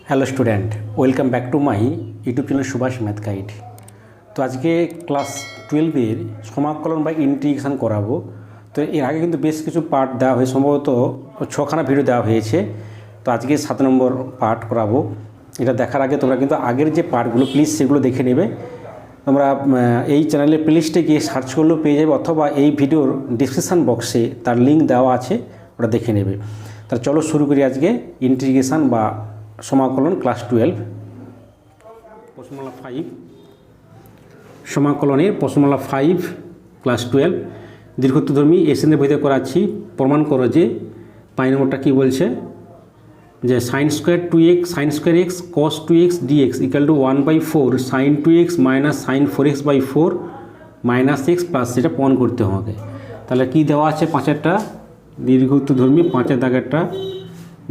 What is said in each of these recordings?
Hello student, welcome back to my YouTube channel Subhash math guide. তো আজকে class 12-এর সমাকলন বা ইন্টিগ্রেশন করাবো। তো এর আগে কিন্তু বেশ কিছু পার্ট দেওয়া হয়েছে, সম্ভবত 6খানা ভিডিও দেওয়া হয়েছে। তো আজকে 7 নম্বর পার্ট করাবো। এটা দেখার আগে তোমরা কিন্তু আগের যে পার্টগুলো প্লিজ সেগুলো দেখে নেবে। তোমরা এই চ্যানেলের প্লেলিস্টে গিয়ে সার্চ করলেও পেয়ে যাবে, অথবা এই ভিডিওর ডিসক্রিপশান বক্সে তার লিঙ্ক দেওয়া আছে, ওটা দেখে নেবে। তাহলে চলো শুরু করি আজকে ইন্টিগ্রেশন বা সমাকলন ক্লাস 12 প্রশ্নমালা 5। সমাকলনের প্রশ্নমালা 5 ক্লাস 12 দীর্ঘত্বধর্মী এসএনের বইতে করাচ্ছি। প্রমাণ করো যে 5 নম্বরটা কী বলছে, যে sine square 2x sine square x cos 2x dx equal to 1/4 sine 2x minus sine 4x/4 minus x plus, সেটা প্রমাণ করতে হবে। তাহলে কী দেওয়া আছে, 5-এরটা দীর্ঘত্বধর্মী 5-এর দাগেরটা,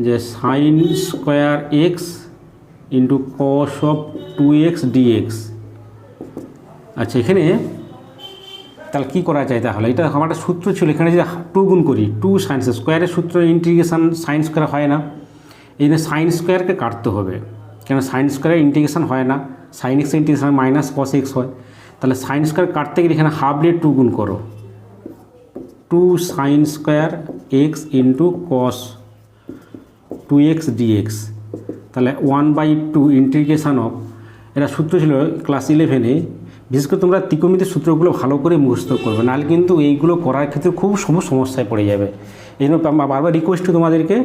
যে sine square x into cos of 2x dx। আচ্ছা, এখানে তাহলে কী করা যায়, তাহলে এটা আমার একটা সূত্র ছিল, এখানে যদি 2 গুণ করি 2 সাইন স্কোয়ারের সূত্র ইন্টিগ্রেশন সাইন স্কোয়ার হয় না, এই জন্য সাইন স্কোয়ারকে কাটতে হবে, কেন সাইন স্কোয়ারের ইন্টিগ্রেশন হয় না, sine x integration minus cos x হয়। তাহলে সাইন স্কোয়ার কাটতে গেলে এখানে হাফ দিয়ে 2 গুণ করো, 2 sine square x into cos 2x dx। তাহলে 1/2 ইন্টিগ্রেশন অফ, এটা সূত্র ছিল ক্লাস 11-এ। বিশেষ করে তোমরা ত্রিকোণমিতির সূত্রগুলো ভালো করে মুখস্থ করবে, নাহলে কিন্তু এইগুলো করার ক্ষেত্রে খুব সমস্যায় পড়ে যাবে। এই জন্য বারবার রিকোয়েস্ট তোমাদেরকে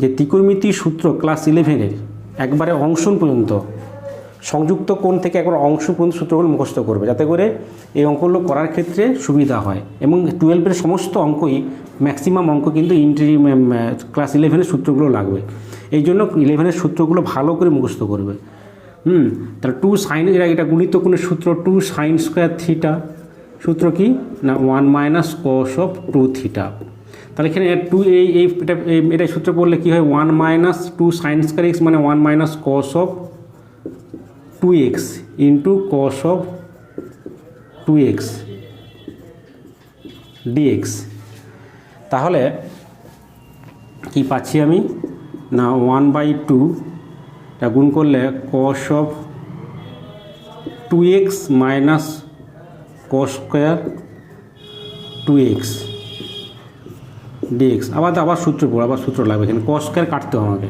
যে ত্রিকোণমিতির সূত্র ক্লাস 11-এর একবারে অংশন পর্যন্ত, সংযুক্ত কোণ থেকে একবার অংশ পর্যন্ত সূত্রগুলো মুখস্থ করবে, যাতে করে এই অঙ্কগুলো করার ক্ষেত্রে সুবিধা হয়। এবং 12-এর সমস্ত অঙ্কই, ম্যাক্সিমাম অঙ্ক কিন্তু ক্লাস 11-এর সূত্রগুলো লাগবে। এই জন্য 11-এর সূত্রগুলো ভালো করে মুখস্থ করবে। তাহলে 2 সাইন, এটা গুণিত কোণের সূত্র 2 সাইন স্কোয়ার থিটা, সূত্র কি না 1 মাইনাস কস অফ 2 থিটা। তাহলে এখানে 2 এটা সূত্র পড়লে কী হয়, 1 মাইনাস 2 সাইন স্কোয়ার এক্স মানে 1 minus cos of 2x into cos of 2x dx। তাহলে কি পাচ্ছি আমি না 1/2 এটা গুণ করলে cos of 2x minus cos square 2x dx। আবার সূত্র পড়ো, আবার সূত্র লাগবে, এখানে কস স্কোয়ার কাটতে হবে আমাকে,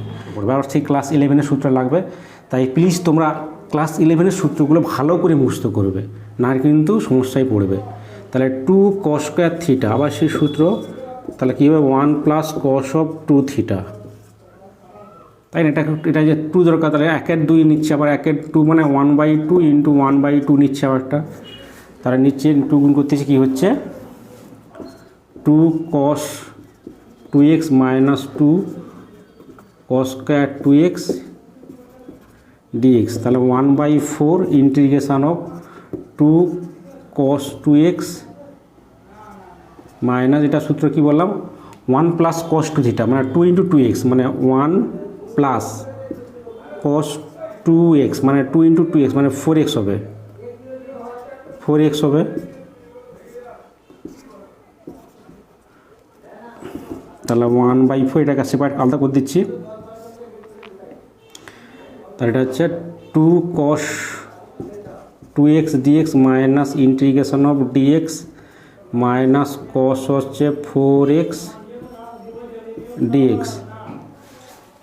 আবার সেই ক্লাস 11-এর সূত্র লাগবে। তাই প্লিজ তোমরা ক্লাস 11-এর সূত্রগুলো ভালো করে মুখস্থ করবে, না কিন্তু সমস্যায় পড়বে। তাহলে 2 কস স্কোয়ার থিটা, আবার সেই সূত্র, তাহলে কী হবে 1 প্লাস কস অফ 2 থিটা। তাই না, এটা যে 2 দরকার, তাহলে 1/2 নিচ্ছে, আবার 1/2 মানে 1/2 ইন্টু 1/2 নিচ্ছে আবারটা। তাহলে নিচ্ছে 2 গুণ করতেছে, কী হচ্ছে 2 কস 2x minus 2 cos square 2x dx। তাহলে 1/4 integration of 2 cos 2x minus, এটা সূত্র কি বললাম 1 প্লাস cos 2 থিটা, মানে 2 ইন্টু 2x মানে 1 প্লাস cos 2x মানে 2 ইন্টু 2x মানে 4x হবে, 4x হবে। তাহলে 1/4 এটাকে সেপারেট আলাদা করে দিচ্ছি। তাহলে এটা হচ্ছে 2 cos 2x dx minus integration of dx minus cos হচ্ছে 4x dx।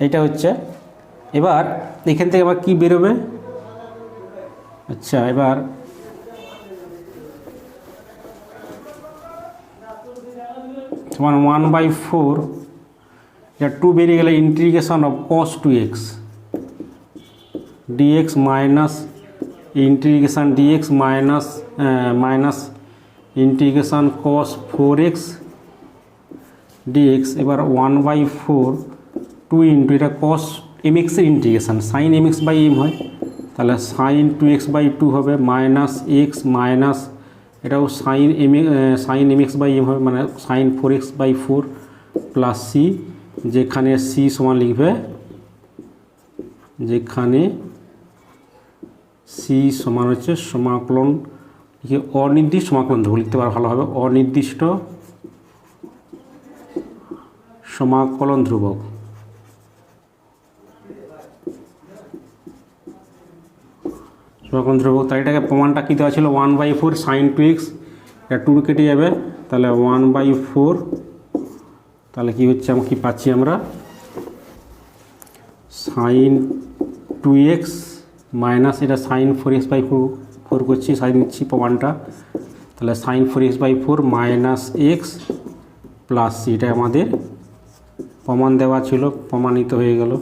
এইটা হচ্ছে, এবার এখান থেকে আবার কী বেরোবে, আচ্ছা এবার সমান 1/4, এটা 2 বেরিয়ে গেলে integration of cos 2x dx minus integration dx minus integration cos 4x dx। এবার 1/4 2 ইন্টু, এটা cos mx-এর ইন্টিগ্রেশন, সাইন mx/m হয়, তাহলে সাইন 2x/2 হবে মাইনাস এক্স মাইনাস, এটাও সাইন mx/m হবে, মানে সাইন 4x/4 প্লাস সি, যেখানে সি সমান লিখবে, যেখানে সি সমান হচ্ছে সমাকলন, অনির্দিষ্ট সমাকলন ধ্রুবক লিখতে পারো ভালোভাবে, অনির্দিষ্ট সমাকলন ধ্রুবক। সমাকলন ধ্রুবক। তাই এটাকে প্রমাণটা কী দেওয়া ছিল 1/4 sin 2x, এটা 2 কেটে যাবে, তাহলে 1/4, তাহলে কী হচ্ছে আমরা কী পাচ্ছি আমরা sin 2x মাইনাস এটা sin 4x/4 করছি, সাইন দিচ্ছি প্রমাণটা, তাহলে sin 4x/4 minus x plus এটা আমাদের প্রমাণ দেওয়া ছিল, প্রমাণিত হয়ে গেল।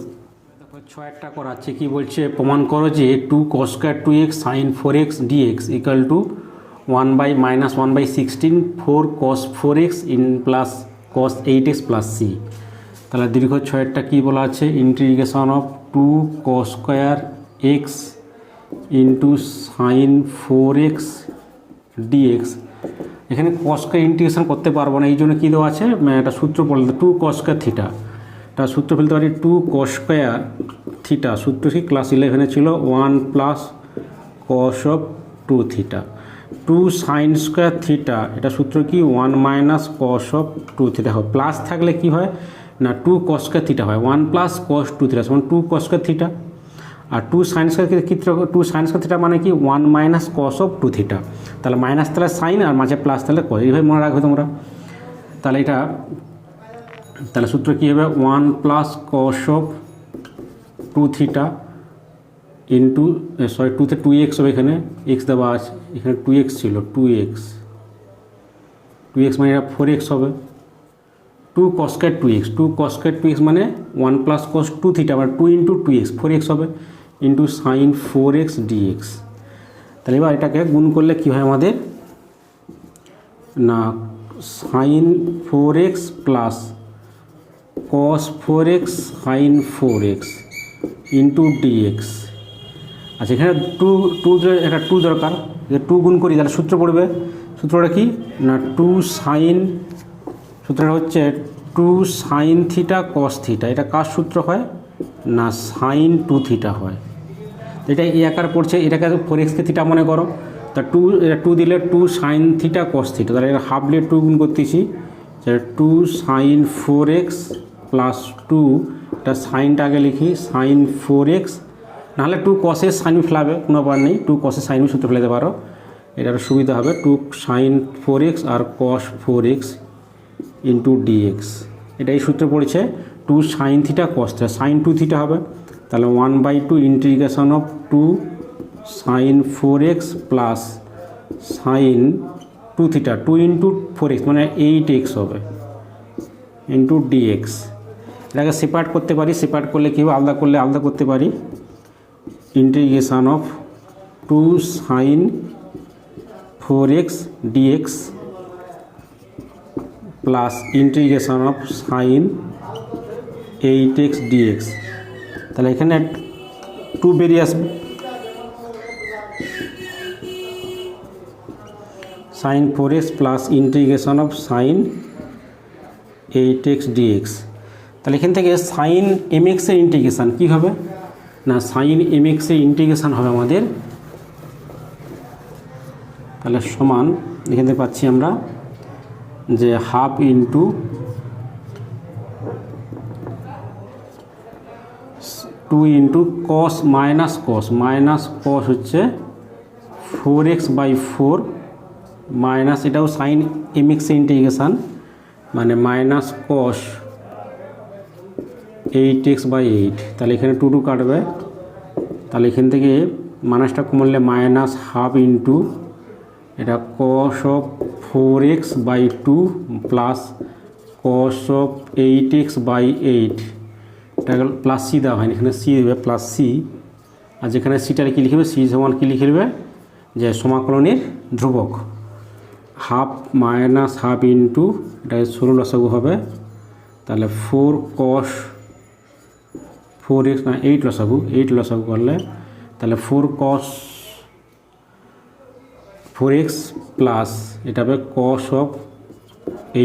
তারপর 6টা করাচ্ছে, কি বলছে, প্রমাণ করো যে 2 cos square 2x sin 4x dx equal two 1/-1/16 4 cos 4x in plus cos 8x plus c। তাহলে দীর্ঘ 6টা কী বলা আছে, integration of 2 cos square x into sin 4x dx। এখানে cos square ইন্টিগ্রেশন করতে পারবো না, এই জন্য কী দেওয়া আছে, একটা সূত্র বলতে 2 cos square থিটা, এটা সূত্র ফেলতে পারি 2 cos square থিটা, সূত্র কি ক্লাস 11 ছিল 1 plus cos of 2 theta, 2 sin square theta, এটা সূত্র কি 1 মাইনাস cos অফ 2 থিটা হয়, প্লাস থাকলে কি হয় না 2 cos square থিটা হয়, 1 প্লাস cos 2 থিটা সমান 2 cos square থিটা, আর 2 sin square ক্ষেত্রে 2 sin square থিটা মানে কি 1 মাইনাস cos অফ 2 থিটা, তাহলে মাইনাস তাহলে সাইন আর মাঝে প্লাস তাহলে cos, এইভাবে মনে রাখবে তোমরা। তাহলে এটা তাহলে সূত্র কী হবে 1 plus cos of 2 theta into 2তে 2x হবে, এখানে x দেওয়া আছে, এখানে 2x ছিল 2x মানে এটা 4x হবে, 2 cos square 2x, 2 cos square 2x মানে 1 প্লাস cos 2 থিটা মানে 2 ইন্টু 2x 4x হবে ইন্টু sin 4x dx। তাহলে এবার এটাকে গুণ করলে কী হয় আমাদের না sin 4x plus cos 4x sin 4x into dx। আচ্ছা, এখানে একটা 2 দরকার, 2 গুণ করি তাহলে সূত্র পড়বে, সূত্রটা কি না 2 sin, সূত্রটা হচ্ছে 2 sin থিটা cos থিটা, এটা কার সূত্র হয় না sin 2 থিটা হয়, এটা এই আকার পড়ছে, এটাকে 4xকে থিটা মনে করো, তা 2 দিলে 2 sin থিটা cos থিটা, তাহলে এটা হাফ দিয়ে 2 গুণ করতেছি, 2 sin 4x প্লাস 2, এটা সাইনটা আগে লিখি sin 4x, নাহলে 2 cosের সাইন ফেলাবে, কোনো ব্যাপার নেই, 2 cosের সাইন সূত্র ফেলাতে পারো, এটার সুবিধা হবে 2 sin 4x আর cos 4x ইন্টু dx, এটা এই সূত্রে পড়েছে 2 sin theta cos theta, sin 2 theta হবে, তাহলে 1/2 integration of 2 sin 4x plus sin 2 theta, 2 into 4x মানে 8x হবে ইন্টু dx। এটাকে সেপারেট করতে পারি, সেপারেট করলে কী হবে, আলাদা করলে আলাদা করতে পারি, integration of 2 sin 4x dx plus integration of sin 8x dx। তাহলে এখানে 2 বেরিয়ে আসবে, sin 4x plus integration of sin 8x dx। তাহলে এখান থেকে sin mx এর ইন্টিগ্রেশন কী হবে না sin mx এর ইন্টিগ্রেশন হবে আমাদের, তাহলে সমান এখান থেকে পাচ্ছি আমরা যে half into 2 into cos minus cos হচ্ছে 4x/4 মাইনাস এটাও sin mx এর ইন্টিগ্রেশন মানে মাইনাস cos 8x/8, তাহলে এখানে 2 কাটবে, তাহলে এখান থেকে মাইনাসটা কমলে মাইনাস হাফ ইন্টু এটা cos of 4x/2 plus cos of 8x/8, এটা প্লাস সি দেওয়া হয়নি, এখানে সি দেবে প্লাস সি, আর যেখানে সিটা কী লিখবে সি সমান কী লিখবে যে সমাকলনের ধ্রুবক হাফ মাইনাস হাফ ইন্টু এটা 16 লসাগু হবে, তাহলে 4 cos 4x না 8 লসাগু করলে তাহলে 4 cos 4x প্লাস এটা হবে cos of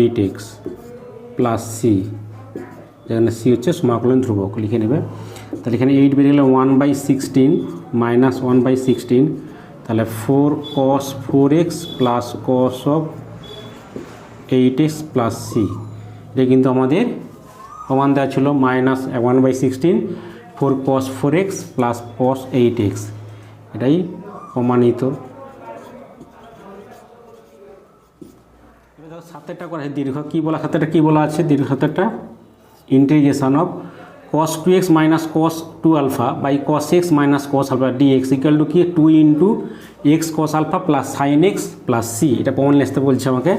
8x plus C, যেখানে সি হচ্ছে সমাকলন ধ্রুবক লিখে নেবে। তাহলে এখানে 8 বেরিয়ে গেলে 1/16 মাইনাস 1/16, তাহলে 4 cos 4x plus cos of 8x plus C, এটা কিন্তু আমাদের প্রমাণ দেওয়া ছিল minus 1/16 4 cos 4x plus cos 8x, এটাই প্রমাণিত। সাতেরটা করা আছে দীর্ঘ, কী বলা সাতেরটা কী বলা আছে, দীর্ঘ সাতেরটা integration of cos 2x minus cos 2 alpha by cos x minus cos alpha dx equal to কি 2 into x cos alpha plus sine x plus C. এটা প্রমাণ লিখতে বলছে আমাকে।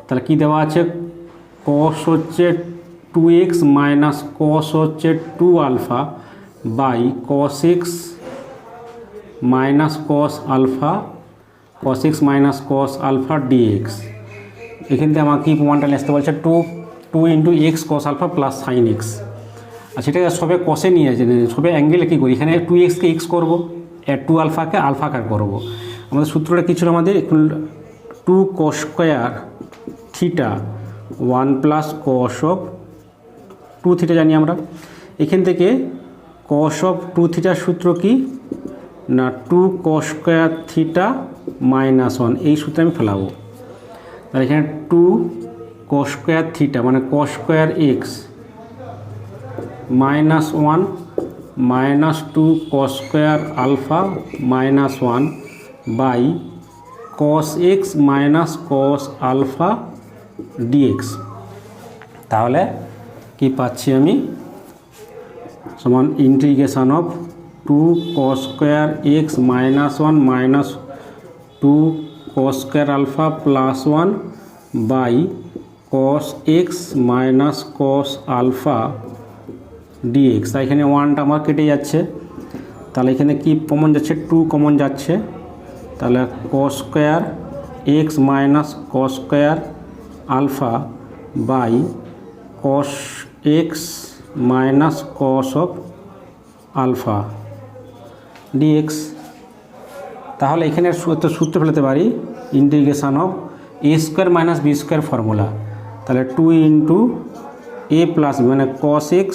তাহলে কী দেওয়া আছে, cos হচ্ছে 2x মাইনাস cos হচ্ছে 2 alpha by cos x minus cos alpha cos x minus cos alpha dx। এখান থেকে আমাকে কি প্রমাণটা লিখতে বলছে, 2 into x cos alpha plus sine x. আর সেটাকে সবে কষে নিয়ে আছে, সবে অ্যাঙ্গেলে কী করি, এখানে 2x কে এক্স করবো, 2 আলফাকে আলফাকার করবো। আমাদের সূত্রটা কী ছিল, আমাদের 2 cos square theta 1 plus cos of 2 theta জানি আমরা। এখান থেকে cos অফ 2 থিটার সূত্র কি না, 2 cos স্কোয়ার থিটা মাইনাস 1, এই সূত্রে আমি ফেলাবো। তাহলে এখানে 2 cos স্কোয়ার থিটা মানে cos square x minus 1 minus 2 cos square alpha minus 1 by cos x minus cos alpha dx। তাহলে কি পাচ্ছি আমি, সমান integration of 2 cos square x minus 1 minus 2 cos square alpha plus 1 by cos x minus cos alpha dx। তাই এখানে 1টা আমার কেটে যাচ্ছে, তাহলে এখানে কি কমন যাচ্ছে, 2 কমন যাচ্ছে। তাহলে cos square x minus cos square alpha by cos x minus cos of alpha dx। তাহলে এখানে সূত্র ফেলতে পারি integration of A square minus B square formula. তাহলে 2 ইন্টু এ প্লাস বি মানে cos x,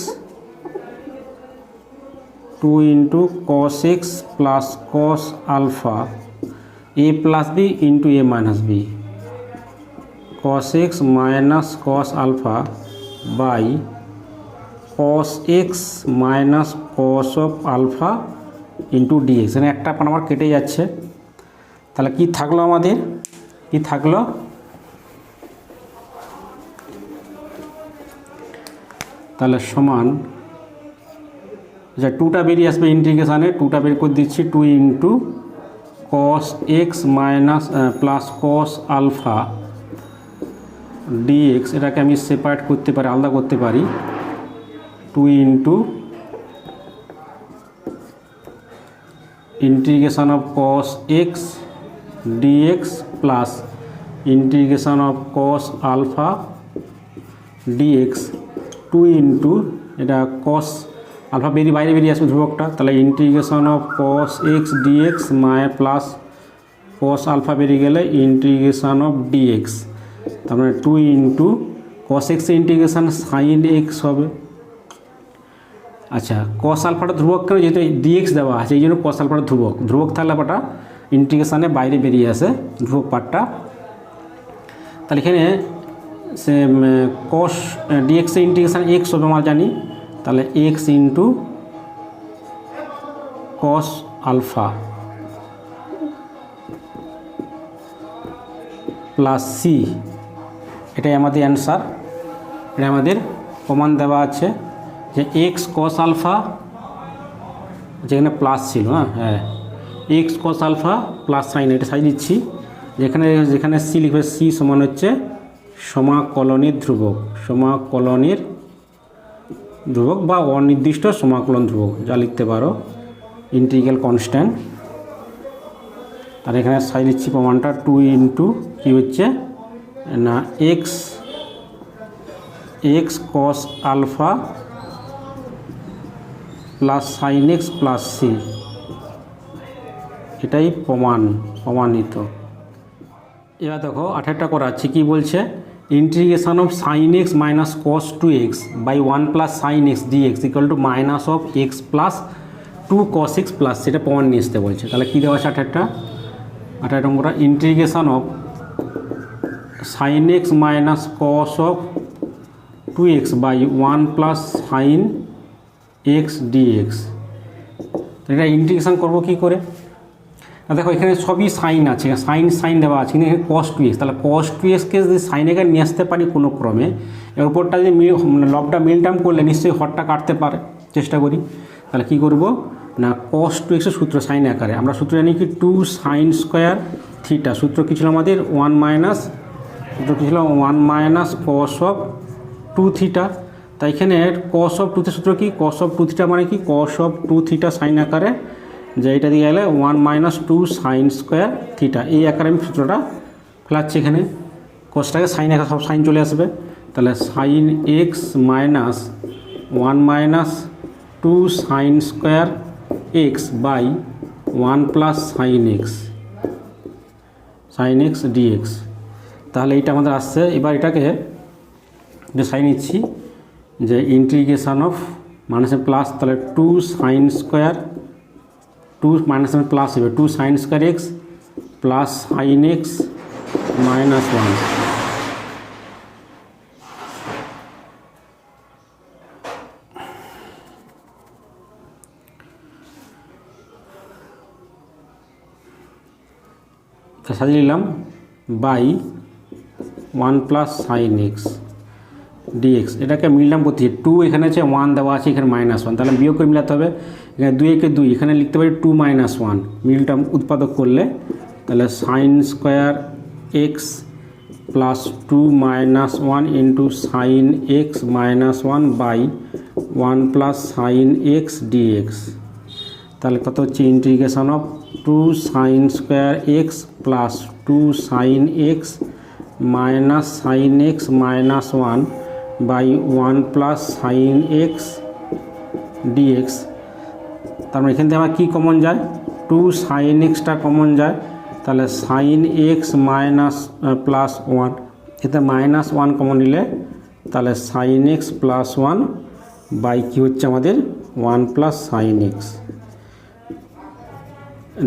2 into cos x plus cos alpha A plus B into A minus B, cos x minus cos alpha by cos x minus cos of alpha into dx। এখানে একটা পান আমার কেটে যাচ্ছে। তাহলে কি থাকলো আমাদের, কি থাকলো, তাহলে সমান যা 2টা বেরিয়ে আসবে ইন্টিগ্রেশানে, 2টা বের করে দিচ্ছি, 2 into cos x minus plus cos alpha dx। এটাকে আমি সেপারেট করতে পারি, আলাদা করতে পারি, 2 into integration of cos x dx plus integration of cos alpha dx, 2 into এটা cos আলফা বাইরে বেরিয়ে আসবে ধ্রুবকটা। তাহলে integration of cos x dx plus cos alpha বেরিয়ে গেলে ইন্টিগ্রেশন অফ dx। তার মানে 2 into cos x integration sine x হবে। আচ্ছা, cos আলফাটা ধ্রুবক কেন, যেহেতু dx দেওয়া আছে এই জন্য cos আলফাটা ধ্রুবক থাকলে আলফাটা ইন্টিগ্রেশানে বাইরে বেরিয়ে আসে ধ্রুবক পার্টটা। তাহলে এখানে সে cos dx এর ইন্টিগ্রেশন x হবে আমরা জানি। তাহলে x into cos alpha plus C, এটাই আমাদের অ্যান্সার। এটা আমাদের প্রমাণ দেওয়া আছে যে x cos আলফা, যেখানে প্লাস ছিল, হ্যাঁ x cos alpha plus sine, এটা সাই দিচ্ছি, যেখানে সি লিখবে, সি সমান হচ্ছে সমাকলনের ধ্রুবক, সমাকলনের ধ্রুবক বা অনির্দিষ্ট সমাকলন ধ্রুবক যা লিখতে পারো, ইন্টিগ্রাল কনস্ট্যান্ট। আর এখানে সাই দিচ্ছি প্রমাণটা, 2 ইন্টু কী হচ্ছে না x cos alpha plus sine x plus C, এটাই প্রমাণিত। এবার দেখো 18টা করাচ্ছি, কি বলছে, integration of sine x minus cos 2x by 1 plus sine x dx equal to minus of x plus 2 cos x plus, সেটা প্রমাণ নিয়ে আসতে বলছে। তাহলে কী দেওয়া আছে 18 নম্বরটা, integration of sine x minus cos of 2x by 1 plus sine x dx. এটা ইন্টিগ্রেশন করবো কী করে দেখো এখানে সবই সাইন আছে, সাইন দেওয়া আছে, কিন্তু এখানে কস টু এক্স, তাহলে কস টু এক্সকে যদি সাইন এখানে নিয়ে আসতে পারি কোনো ক্রমে, এর উপরটা যদি লবটা মিল টার্ম করলে নিশ্চয়ই হরটা কাটতে পারে, চেষ্টা করি। তাহলে কী করব না, কস টু এক্সের সূত্র সাইন আকারে আমরা সূত্র জানি কি 2 সাইন স্কোয়ার থিটা, সূত্র কী ছিল আমাদের 1 মাইনাস কস অফ 2 থিটা। তাই এখানে কস অফ 2 থিটার সূত্র কি, কস অফ 2 থিটা মানে কি কস অফ 2 থিটা সাইন আকারে, যে এটা দিয়ে গেলে 1 মাইনাস 2 সাইন স্কোয়ার থিটা, এই আকারে আমি সূত্রটা ফেলাচ্ছি। এখানে কসটাকে সাইন আকারে সব সাইন চলে আসবে, তাহলে sine x minus 1 minus 2 sine square x by 1 plus sine x dx. তাহলে এইটা আমাদের আসছে। এবার এটাকে যে সাইন নিচ্ছি, যে ইন্টিগ্রেশন অফ মাইনাসের প্লাস, তাহলে 2 সাইন স্কোয়ার 2 মাইনাসের প্লাস হবে 2 sine square x plus sine x minus 1। সাজিয়ে নিলাম by 1 plus sine x dx. এটাকে মিললাম করতেছি, 2 এখানে আছে 1 দেওয়া আছে, এখানে -1, তাহলে বিয়োগ করে মিলাতে হবে। এখানে 2 একে 2, এখানে লিখতে পারি 2 মাইনাস 1, মিলটা উৎপাদক করলে তাহলে sine square x plus 2 minus 1 into sine x minus 1 by 1 plus sine x dx. তাহলে কত হচ্ছে integration of 2 sine square x plus 2 sine x minus sine x minus 1 by 1 plus sine x dx. তার মানে এখান থেকে আমার কী common যায়, 2 sign extra common যায়, তাহলে সাইন এক্স মাইনাস প্লাস 1, এতে -1 কমন নিলে তাহলে সাইন এক্স প্লাস 1 বাই কী হচ্ছে আমাদের 1 প্লাস সাইন এক্স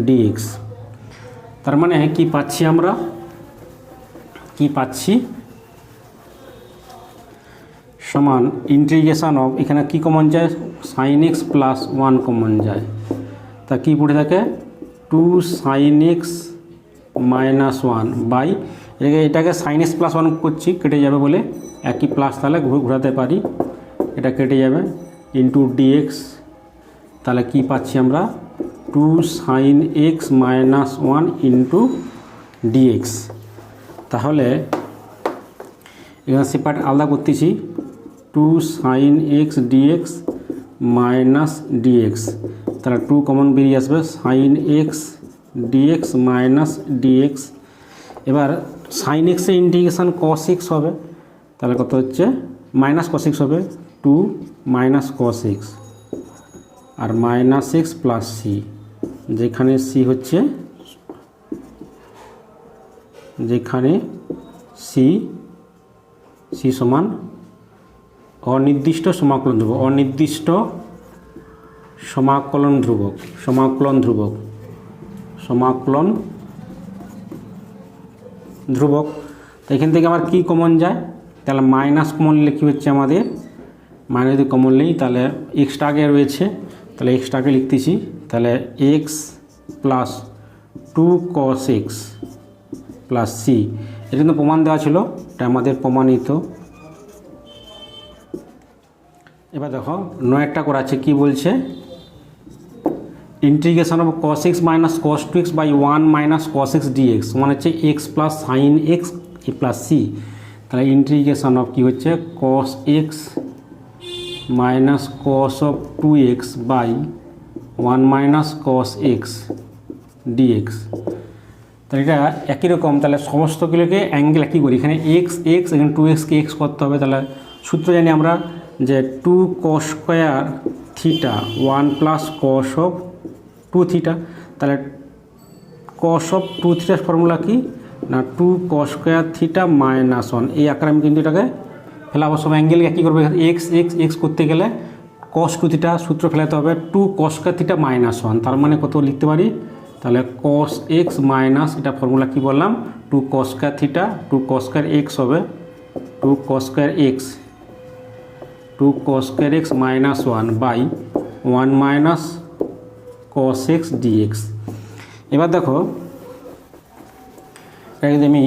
ডিএক্স। তার মানে কি পাচ্ছি আমরা, সমান ইন্টিগ্রেশন অফ, এখানে কি কমন যায় সাইন এক্স প্লাস 1 কমন যায়, তা কি পড়ে থাকে 2 সাইন এক্স মাইনাস 1 বাই, এটাকে সাইন এক্স প্লাস 1 করছি, কেটে যাবে বলে একই প্লাস তাহলে ঘোরাতে পারি, এটা কেটে যাবে ইন্টু ডিএক্স। তাহলে কি পাচ্ছি আমরা 2 sine x minus 1 into dx. তাহলে এখানে সেপারেট আলাদা করতেছি, 2 sine x dx minus dx, তাহলে 2 কমন বেরিয়ে আসবে, sine x dx minus dx. এবার সাইন এক্সের ইন্টিগ্রেশন কস এক্স হবে, তাহলে কত হচ্ছে মাইনাস কস এক্স হবে, 2 মাইনাস কস এক্স আর মাইনাস এক্স প্লাস সি, যেখানে সি হচ্ছে, যেখানে সি সমান অনির্দিষ্ট সমাকলন ধ্রুবক, অনির্দিষ্ট সমাকলন ধ্রুবক, সমাকলন ধ্রুবক। তো এখান থেকে আমার কি কমন যায়, তাহলে মাইনাস কমন নিলে কী হচ্ছে আমাদের, মাইনাস যদি কমন নেই তাহলে এক্সটা আগে রয়েছে, তাহলে এক্সটাকে লিখতেছি, তাহলে x plus 2 cos x plus C. এটা কিন্তু প্রমাণ দেওয়া ছিল, এটা আমাদের প্রমাণিত। এবার দেখো 9টা করা আছে, কী বলছে, integration of cos x minus cos 2x by 1 minus cos x dx মানে হচ্ছে x plus sine x plus C. তাহলে ইন্টিগ্রেশন অফ কী হচ্ছে cos x minus cos of 2x by 1 minus cos x dx. তাহলে এটা একই রকম, তাহলে সমস্তগুলোকে অ্যাঙ্গেল একই করি, এখানে এক্স এখানে 2xকে এক্স করতে হবে। তাহলে সূত্র জানি আমরা যে 2 cos square theta 1 plus cos of 2 theta. তাহলে cos অফ 2 থিটার ফর্মুলা কি না 2 cos স্কোয়ার থিটা মাইনাস 1, এই আকারে আমি কিন্তু এটাকে ফেলাবো। সব অ্যাঙ্গেল একই করবে, এক্স করতে গেলে cos 2 থিটা সূত্র ফেলাতে হবে 2 cos স্কোয়ার থিটা মাইনাস 1, তার মানে কত লিখতে পারি, তাহলে cos এক্স মাইনাস, এটা ফর্মুলা কি বললাম 2 cos square theta 2 cos square x হবে 2 cos square x minus 1 by 1 minus cos x dx. এবার দেখো এটা যদি আমি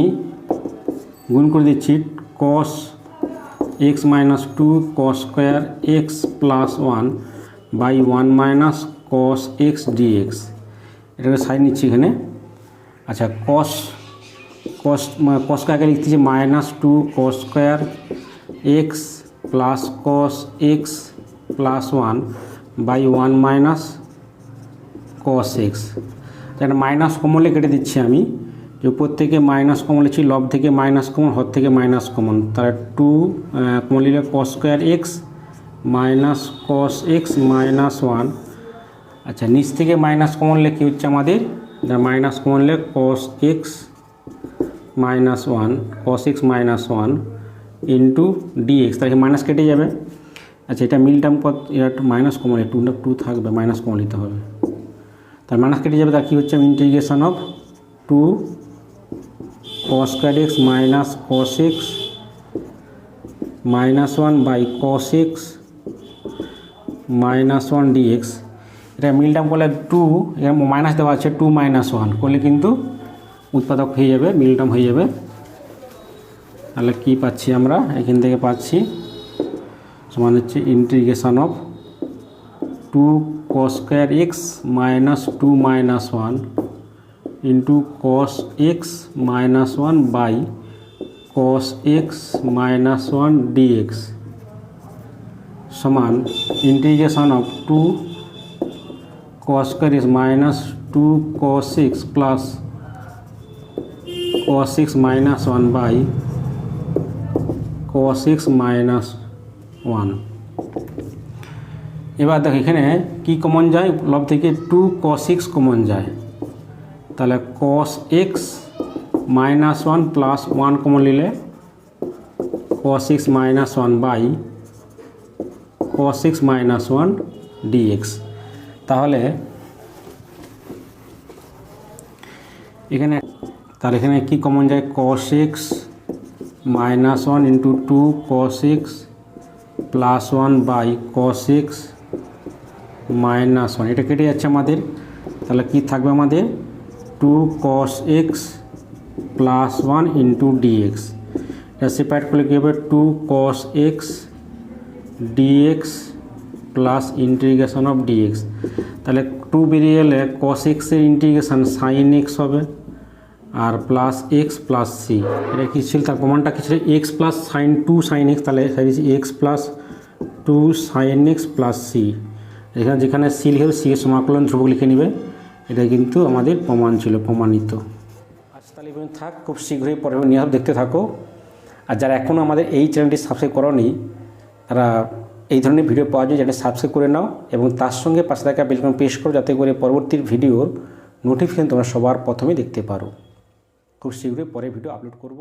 গুণ করে দিচ্ছি cos x minus 2 cos square x plus 1 by 1 minus cos x dx, এটাকে সাইন নিচ্ছি এখানে। আচ্ছা cos স্কোয়ারকে লিখতেছি minus 2 cos square x plus cos x plus 1 by 1 minus cos x। একটা মাইনাস কমলে কেটে দিচ্ছি আমি, যে উপর থেকে মাইনাস কমন লিখছি, লব থেকে মাইনাস কমন, হর থেকে মাইনাস কমন, তাহলে 2 কমন লিখলে cos square x minus cos x minus 1। আচ্ছা নিচ থেকে মাইনাস কমন লিখে কী হচ্ছে আমাদের, মাইনাস কমন লিখলে cos x minus 1 cos x minus 1 into dx, তাহলে মাইনাস কেটে যাবে। আচ্ছা এটা মিল টার্ম পদ, এটা মাইনাস কমন, 2 থাকবে, মাইনাস কমন নিতে হবে, তার মাইনাস কেটে যাবে। তার কী হচ্ছে integration of 2 cos square x minus cos x minus 1 by cos x minus 1 dx। এটা মিল টার্ম করলে 2, এখানে মাইনাস দেওয়া আছে, 2 মাইনাস 1 করলে কিন্তু উৎপাদক হয়ে যাবে, মিল টার্ম হয়ে যাবে। তাহলে কী পাচ্ছি আমরা এখান থেকে পাচ্ছি সমান হচ্ছে integration of 2 cos square x minus 2 minus 1 into cos x minus 1 by cos x minus 1 dx সমান integration of 2 cos square x minus 2 cos x plus cos x minus 1 by cos x minus 1। এবার দেখো এখানে কি common যায়, লব থেকে 2 cos x common যায়, তাহলে cos x minus 1 plus 1 common নিলে cos x minus 1 by cos x minus 1 dx। তাহলে এখানে কি কমন যায়, cos x minus 1 into 2 cos x plus 1 by cos x minus 1, এটা কেটে যাচ্ছে আমাদের। তাহলে কি থাকবে আমাদের 2 cos x plus 1 into dx, এটা সেপারেট করলে কী হবে 2 cos x dx plus integration of dx। তাহলে 2 বেরিয়ে গেলে cos x এর ইন্টিগ্রেশন sin x হবে, আর প্লাস x প্লাস c, এটা কী ছিল তার প্রমাণটা কী ছিল, x plus sin 2 sin x, তাহলে x plus 2 sin x plus c, এখানে যেখানে c লিখে c এর সমাকলন ধ্রুবক লিখে নেবে, এটা কিন্তু আমাদের প্রমাণ ছিল, প্রমাণিত। আচ্ছা তাহলে থাক, খুব শীঘ্রই পরে নিয়ে দেখতে থাকো। আর যারা এখনও আমাদের এই চ্যানেলটি সাবস্ক্রাইব করোনি, তারা এই ধরনের ভিডিও পাওয়ার জন্য চ্যানেলটি সাবস্ক্রাইব করে নাও এবং তার সঙ্গে পাশে থাকা বেল আইকন প্রেস করো, যাতে করে পরবর্তী ভিডিওর নোটিফিকেশন তোমরা সবার প্রথমে দেখতে পারো। খুব শীঘ্রই পরে ভিডিও আপলোড করব।